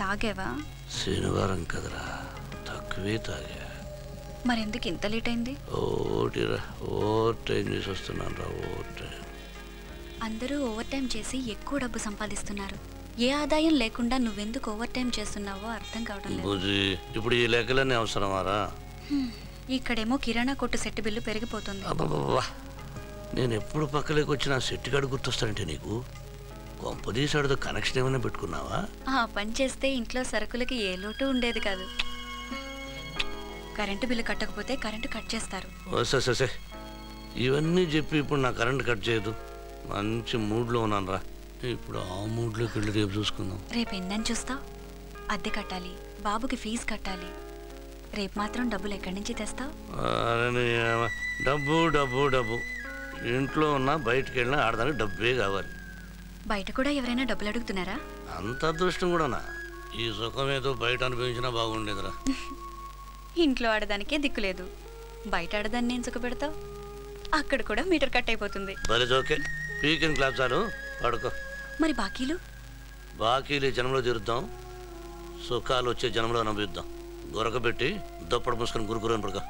తాగావా? శనివారం కదరా, తక్కువే తాగా. మరెందుకు ఇంత లేట్ అయింది? ఓవర్ టైం చేసి వస్తున్నాను రా. Over time. అందరూ ఓవర్ టైం చేసి ఎక్కువ డబ్బు సంపాదిస్తున్నారు. ఏ ఆదాయం లేకుండా నువ్వెందుకు ఓవర్ టైం చేస్తున్నావో అర్థం కావడం లేదు. ఇప్పుడు ఈ లెక్కలన్నీ అవసరమారా? ఇక్కడేమో కిరాణా కొట్టు సెట్టు బిల్లు పెరిగిపోతుంది. నేను ఎప్పుడు పక్కలేకి వచ్చినా సెట్టు కాడు గుర్తొస్తానంటే నీకు కొంపదీసాడుతో కనెక్షన్ ఏమైనా పెట్టుకున్నావా? ఆ పని చేస్తే ఇంట్లో సరుకులకి ఏ లోటు ఉండేది కాదు. కరెంటు బిల్లు కట్టకపోతే కరెంటు కట్ చేస్తారు. సరే ఇవన్నీ చెప్పి ఇప్పుడు నా కరెంటు కట్ చేయదు. మంచి మూడ్లో ఉన్నాను రా. ఇప్పుడు ఆ మూడ్లోకి వెళ్ళి రేపు చూసుకుందాం. రేపు ఎన్నని చూస్తావు? అద్దె కట్టాలి, బాబుకి ఫీజు కట్టాలి. రేపు మాత్రం డబ్బులు ఎక్కడి నుంచి తెస్తావు? డబ్బు డబ్బు డబ్బు. ఇంట్లో ఉన్నా బయటకు వెళ్ళినా ఆడదానికి డబ్బే కావాలి. బయట కూడా ఎవరైనా డబ్బులు అడుగుతున్నారా? అంత అదృష్టం కూడానా? ఈ సుఖం ఏదో బయట అనిపించినా బాగుండేదిరా. ఇంట్లో ఆడదానికే దిక్కులేదు, బయట ఆడదాన్ని నేను సుఖ పెడతావు. అక్కడ కూడా మీటర్ కట్ అయిపోతుంది. ఓకే పీకిన్ క్లాస్ చాలు, పడుకో. మరి బాకీలు? బాకీలు ఈ జనంలో తీరుద్దాం, సుఖాలు వచ్చే జనంలో అనుభవిద్దాం. గొరకబెట్టి దప్పడు మూసుకొని గురుకురని పడుకో.